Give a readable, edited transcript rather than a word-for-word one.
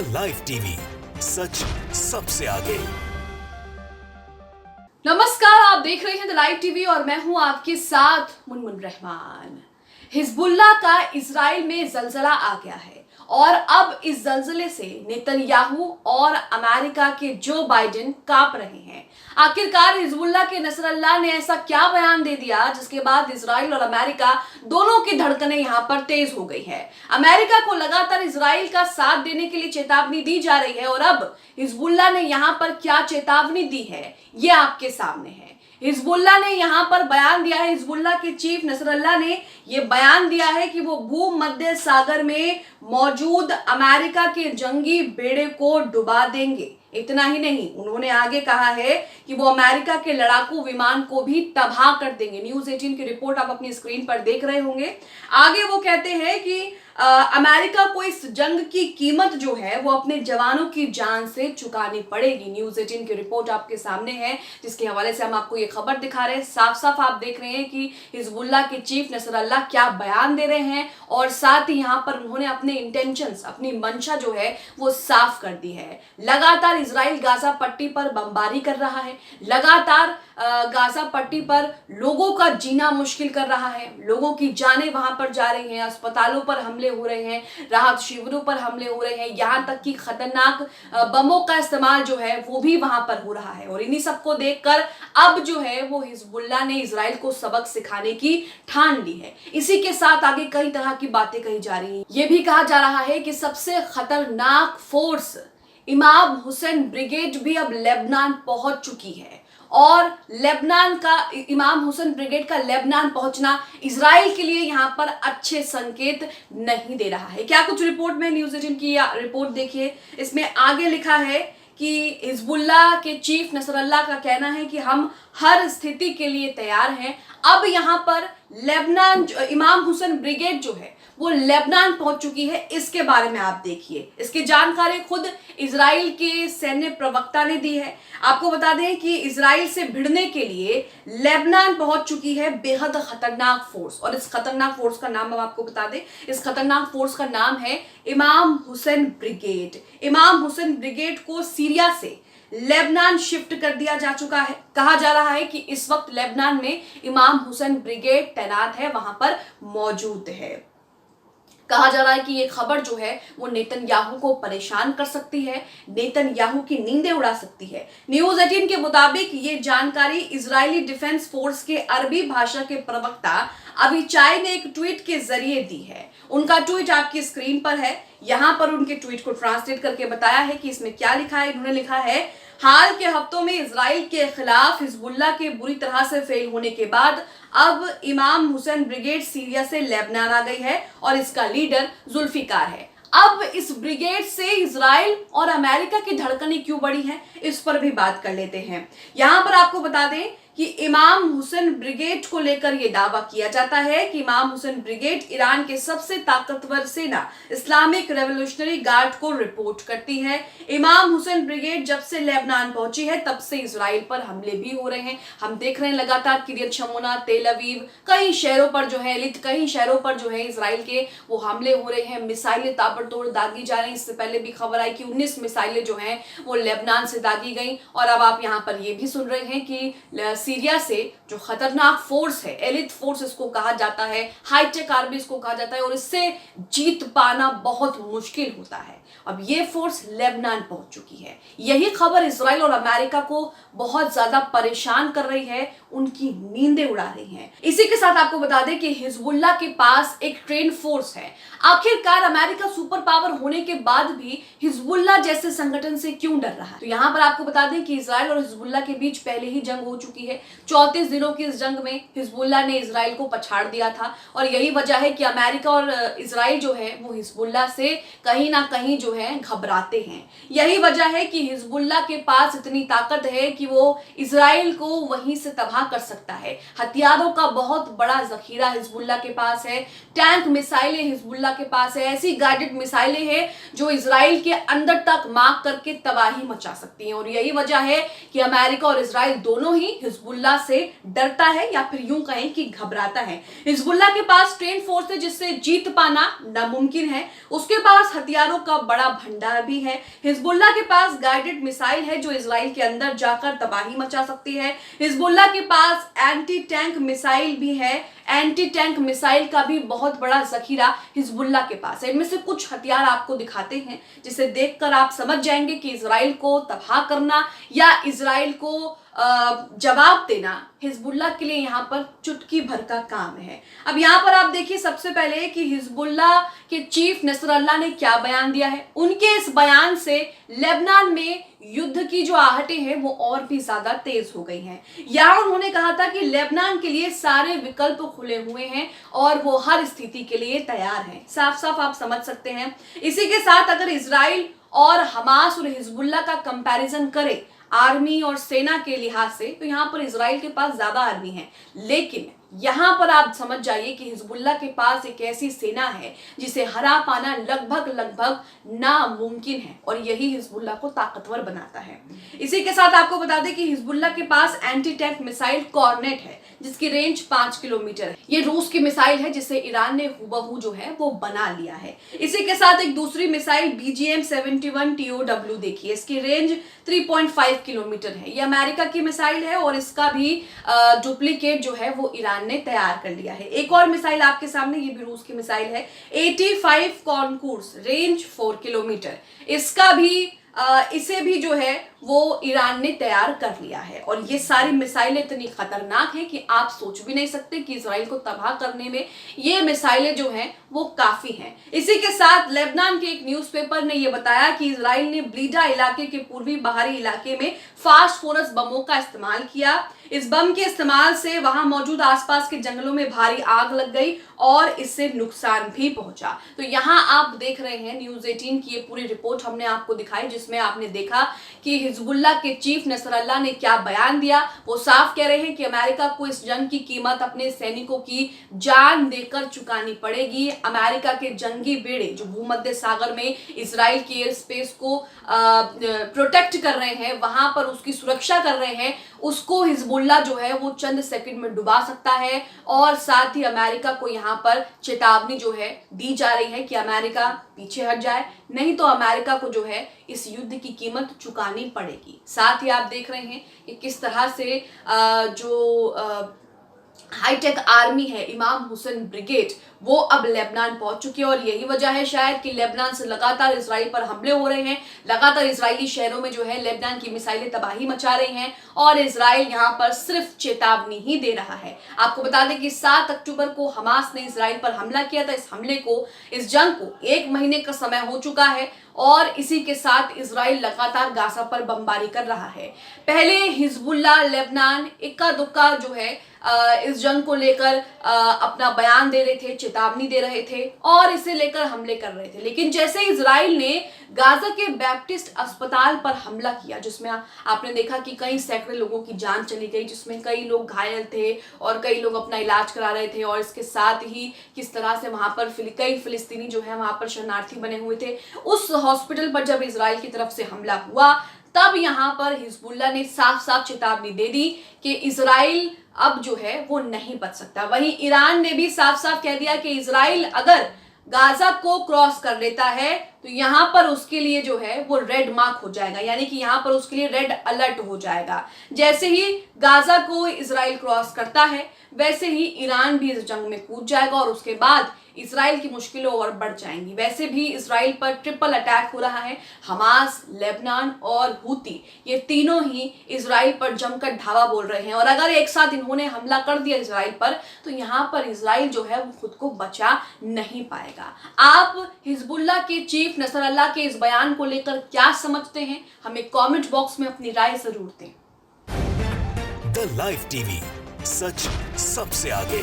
The live TV, सच सबसे आगे। नमस्कार, आप देख रहे हैं द लाइव टीवी और मैं हूं आपके साथ मुनमुन रहमान। हिजबुल्लाह का इजराइल में जलजला आ गया है और अब इस जलजले से नेतन्याहू और अमेरिका के जो बाइडेन कांप रहे हैं। आखिरकार हिजबुल्लाह के नसरल्लाह ने ऐसा क्या बयान दे दिया जिसके बाद इजराइल और अमेरिका दोनों की धड़कनें यहां पर तेज हो गई है। अमेरिका को लगातार इजराइल का साथ देने के लिए चेतावनी दी जा रही है और अब हिजबुल्लाह ने यहां पर क्या चेतावनी दी है ये आपके सामने है। हिजबुल्लाह ने यहां पर बयान दिया है, हिजबुल्लाह के चीफ नसरल्लाह ने यह बयान दिया है कि वो भूमध्य सागर में मौजूद अमेरिका के जंगी बेड़े को डुबा देंगे। इतना ही नहीं, उन्होंने आगे कहा है कि वो अमेरिका के लड़ाकू विमान को भी तबाह कर देंगे। न्यूज़ 18 की रिपोर्ट आप अपनी स्क्रीन पर देख रहे होंगे। आगे वो कहते हैं कि अमेरिका को इस जंग की कीमत जो है वो अपने जवानों की जान से चुकानी पड़ेगी। न्यूज़ 18 की रिपोर्ट आपके सामने है जिसके हवाले से हम आपको ये खबर दिखा रहे हैं। साफ साफ आप देख रहे हैं कि हिजबुल्लाह के चीफ नसरल्लाह क्या बयान दे रहे हैं और साथ ही यहाँ पर उन्होंने अपने इंटेंशंस, अपनी मंशा जो है वो साफ कर दी है। लगातार इजराइल गाजा पट्टी पर बमबारी कर रहा है, लगातार गाजा पट्टी पर लोगों का जीना मुश्किल कर रहा है, लोगों की जानें वहां पर जा रही हैं, अस्पतालों पर हमले हो रहे हैं, राहत शिविरों पर हमले हो रहे हैं, यहां तक कि खतरनाक बमों का इस्तेमाल जो है वो भी वहां पर हो रहा है। और इन्हीं सबको देखकर अब जो है वो हिजबुल्लाह ने इजराइल को सबक सिखाने की ठान ली है। इसी के साथ आगे कई तरह की बातें कही जा रही हैं। ये भी कहा जा रहा है कि सबसे खतरनाक फोर्स इमाम हुसैन ब्रिगेड भी अब लेबनान पहुंच चुकी है और लेबनान का इमाम हुसैन ब्रिगेड का लेबनान पहुंचना इजराइल के लिए यहां पर अच्छे संकेत नहीं दे रहा है। क्या कुछ रिपोर्ट में, न्यूज़ 18 की रिपोर्ट देखिए, इसमें आगे लिखा है कि हिजबुल्लाह के चीफ नसरल्लाह का कहना है कि हम हर स्थिति के लिए तैयार हैं। अब यहां पर लेबनान इमाम हुसैन ब्रिगेड जो है वो लेबनान पहुंच चुकी है। इसके बारे में आप देखिए, इसकी जानकारी खुद इजराइल के सैन्य प्रवक्ता ने दी है। आपको बता दें कि इजराइल से भिड़ने के लिए लेबनान पहुंच चुकी है बेहद खतरनाक फोर्स और इस खतरनाक फोर्स का नाम हम आपको बता दें, इस खतरनाक फोर्स का नाम है इमाम हुसैन ब्रिगेड। इमाम हुसैन ब्रिगेड को सीरिया से लेबनान शिफ्ट कर दिया जा चुका है। कहा जा रहा है कि इस वक्त लेबनान में इमाम हुसैन ब्रिगेड तैनात है, वहां पर मौजूद है। कहा जा रहा है कि ये खबर जो है वो नेतन्याहू को परेशान कर सकती है, नेतन्याहू की नींदें उड़ा सकती है। न्यूज़ 18 के मुताबिक ये जानकारी इजरायली डिफेंस फोर्स के अरबी भाषा के प्रवक्ता अविचाई ने एक ट्वीट के जरिए दी है। उनका ट्वीट आपकी स्क्रीन पर है। यहां पर उनके ट्वीट को ट्रांसलेट करके बताया है कि इसमें क्या लिखा है। उन्होंने लिखा है, हाल के हफ्तों में इजराइल के खिलाफ हिजबुल्लाह के बुरी तरह से फेल होने के बाद अब इमाम हुसैन ब्रिगेड सीरिया से लेबनान आ गई है और इसका लीडर जुल्फिकार है। अब इस ब्रिगेड से इजराइल और अमेरिका की धड़कनें क्यों बढ़ी हैं, इस पर भी बात कर लेते हैं। यहां पर आपको बता दें कि इमाम हुसैन ब्रिगेड को लेकर यह दावा किया जाता है कि इमाम हुसैन ब्रिगेड ईरान के सबसे ताकतवर सेना इस्लामिक रेवोल्यूशनरी गार्ड को रिपोर्ट करती है। इमाम हुसैन ब्रिगेड जब से लेबनान पहुंची है तब से इजराइल पर हमले भी हो रहे हैं। हम देख रहे हैं लगातार किरियत शमोना, तेल अवीव, कई शहरों पर जो है कई शहरों पर जो है इजराइल के वो हमले हो रहे हैं। मिसाइलें ताबड़तोड़ दागी जा रही हैं। इससे पहले भी खबर आई कि 19 मिसाइलें जो हैं वो लेबनान से दागी गई और अब आप यहाँ पर ये भी सुन रहे हैं कि सीरिया से जो खतरनाक फोर्स है, एलिट फोर्स इसको कहा जाता है, हाईटेक आर्मी इसको कहा जाता है और इससे जीत पाना बहुत मुश्किल होता है। अब ये फोर्स लेबनान पहुंच चुकी है। यही खबर इजराइल और अमेरिका को बहुत ज्यादा परेशान कर रही है, उनकी नींदें उड़ा रही हैं। इसी के साथ आपको बता दें कि हिजबुल्लाह के पास एक ट्रेन फोर्स है। आखिरकार अमेरिका सुपर पावर होने के बाद भी हिजबुल्लाह जैसे संगठन से क्यों डर रहा है? तो यहाँ पर आपको बता दें कि इजराइल और हिजबुल्लाह के बीच पहले ही जंग हो चुकी है। 34 दिनों की इस जंग में हिजबुल्लाह ने इजराइल को पछाड़ दिया था और यही वजह है कि अमेरिका और इजराइल जो है वो हिजबुल्लाह से कहीं ना कहीं जो है घबराते हैं। यही वजह है कि हिजबुल्लाह के पास इतनी ताकत है कि वो इजराइल को वहीं से तबाह कर सकता है। हथियारों का बहुत बड़ा जखीरा हिजबुल्लाह के पास है। टैंक मिसाइलें हिजबुल्लाह के पास है। ऐसी गाइडेड मिसाइलें हैं जो इजराइल के अंदर तक मार करके तबाही मचा सकती हैं और यही वजह है कि अमेरिका और इजराइल दोनों ही हिजबुल्लाह से डरता है या फिर यूं कहें कि घबराता है। हिजबुल्लाह के पास ट्रेन फोर्स है जिससे जीत पाना नामुमकिन है। उसके पास हथियारों का बड़ा भंडार भी है। हिजबुल्लाह के पास गाइडेड मिसाइल है जो इजराइल के अंदर जाकर तबाही मचा सकती है। हिजबुल्लाह के पास एंटी टैंक मिसाइल भी है। एंटी टैंक मिसाइल का भी बहुत बड़ा जखीरा हिजबुल्लाह के पास है। इनमें से कुछ हथियार आपको दिखाते हैं जिसे देखकर आप समझ जाएंगे कि इजराइल को तबाह करना या इजराइल को जवाब देना हिजबुल्लाह के लिए यहाँ पर चुटकी भर का काम है। अब यहाँ पर आप देखिए सबसे पहले कि हिजबुल्लाह के चीफ नसरल्लाह ने क्या बयान दिया है। उनके इस बयान से लेबनान में युद्ध की जो आहटें हैं वो और भी ज्यादा तेज हो गई हैं। यहाँ उन्होंने कहा था कि लेबनान के लिए सारे विकल्प खुले हुए हैं और वो हर स्थिति के लिए तैयार हैं। साफ साफ आप समझ सकते हैं। इसी के साथ अगर इजराइल और हमास और हिजबुल्लाह का कंपैरिजन करें आर्मी और सेना के लिहाज से तो यहाँ पर इजराइल के पास ज्यादा आर्मी है, लेकिन यहाँ पर आप समझ जाइए कि हिजबुल्लाह के पास एक ऐसी सेना है जिसे हरा पाना लगभग नामुमकिन है और यही हिजबुल्लाह को ताकतवर बनाता है। इसी के साथ आपको बता दें कि हिजबुल्लाह के पास एंटी टैंक मिसाइल कॉर्नेट है जिसकी रेंज 5 किलोमीटर है। ये रूस की मिसाइल है जिसे ईरान ने हुबहू जो है वो बना लिया है। इसी के साथ एक दूसरी मिसाइल BGM-71 TOW देखिए, इसकी रेंज 3.5 किलोमीटर है। ये अमेरिका की मिसाइल है और इसका भी डुप्लीकेट जो है वो ईरान ने तैयार कर लिया है। एक और मिसाइल आपके सामने, ये भी रूस की मिसाइल है 85 कॉन्कूर्स, रेंज 4 किलोमीटर। इसका भी इसे भी जो है वो ईरान ने तैयार कर लिया है और ये सारी मिसाइलें इतनी खतरनाक हैं कि आप सोच भी नहीं सकते कि इजराइल को तबाह करने में ये मिसाइलें जो हैं वो काफी हैं। इसी के साथ लेबनान के एक न्यूज़पेपर ने ये बताया कि इजराइल ने ब्लीडा इलाके के पूर्वी बाहरी इलाके में फास्फोरस बमों का इस्तेमाल किया। इस बम के इस्तेमाल से वहां मौजूद आसपास के जंगलों में भारी आग लग गई और इससे नुकसान भी पहुंचा। तो यहाँ आप देख रहे हैं न्यूज़ 18 की ये पूरी रिपोर्ट हमने आपको दिखाई जिसमें आपने देखा कि हिजबुल्लाह के चीफ नसरल्लाह ने क्या बयान दिया। वो साफ कह रहे हैं कि अमेरिका को इस जंग की कीमत अपने सैनिकों की जान देकर चुकानी पड़ेगी। अमेरिका के जंगी बेड़े जो भूमध्य सागर में इजराइल की एयर स्पेस को प्रोटेक्ट कर रहे हैं, वहां पर उसकी सुरक्षा कर रहे हैं, उसको हिजबुल्लाह जो है वो चंद सेकंड में डुबा सकता है। और साथ ही अमेरिका को यहाँ पर चेतावनी जो है दी जा रही है कि अमेरिका पीछे हट जाए, नहीं तो अमेरिका को जो है इस युद्ध की कीमत चुकानी पड़ेगी। साथ ही आप देख रहे हैं कि किस तरह से जो हाईटेक आर्मी है इमाम हुसैन ब्रिगेड वो अब लेबनान पहुंच चुकी है और यही वजह है शायद कि लेबनान से लगातार इजराइल पर हमले हो रहे हैं। लगातार इजरायली शहरों में जो है लेबनान की मिसाइलें तबाही मचा रही हैं और इजराइल यहां पर सिर्फ चेतावनी ही दे रहा है। आपको बता दें कि 7 अक्टूबर को हमास ने इजराइल पर हमला किया था। इस हमले को, इस जंग को 1 महीने का समय हो चुका है और इसी के साथ इजराइल लगातार गाजा पर बमबारी कर रहा है। पहले हिजबुल्लाह लेबनान इक्का दुक्का जो है इस जंग को लेकर अपना बयान दे रहे थे, चेतावनी दे रहे थे और इसे लेकर हमले कर रहे थे, लेकिन जैसे इजराइल ने गाजा के बैप्टिस्ट अस्पताल पर हमला किया जिसमें आपने देखा कि कई सैकड़े लोगों की जान चली गई, जिसमें कई लोग घायल थे और कई लोग अपना इलाज करा रहे थे और इसके साथ ही किस तरह से वहां पर कई फिलिस्तीनी जो है वहां पर शरणार्थी बने हुए थे। उस हॉस्पिटल पर जब इजराइल की तरफ से हमला हुआ तब यहाँ पर हिजबुल्लाह ने साफ साफ चेतावनी दे दी कि इजराइल अब जो है वो नहीं बच सकता। वहीं ईरान ने भी साफ साफ कह दिया कि इजराइल अगर गाजा को क्रॉस कर लेता है तो यहाँ पर उसके लिए जो है वो रेड मार्क हो जाएगा, यानी कि यहाँ पर उसके लिए रेड अलर्ट हो जाएगा। जैसे ही गाजा को इजराइल क्रॉस करता है वैसे ही ईरान भी इस जंग में कूद जाएगा और उसके बाद इजराइल की मुश्किलें और बढ़ जाएंगी। वैसे भी इजराइल पर ट्रिपल अटैक हो रहा है। हमास, लेबनान और हूती ये तीनों ही इजराइल पर जमकर धावा बोल रहे हैं और अगर एक साथ इन्होंने हमला कर दिया इजराइल पर तो यहाँ पर इजराइल जो है वो खुद को बचा नहीं पाएगा। आप हिजबुल्लाह के चीफ नसरल्लाह के इस बयान को लेकर क्या समझते हैं, हमें कमेंट बॉक्स में अपनी राय जरूर दें। द लाइव टीवी, सच सबसे आगे।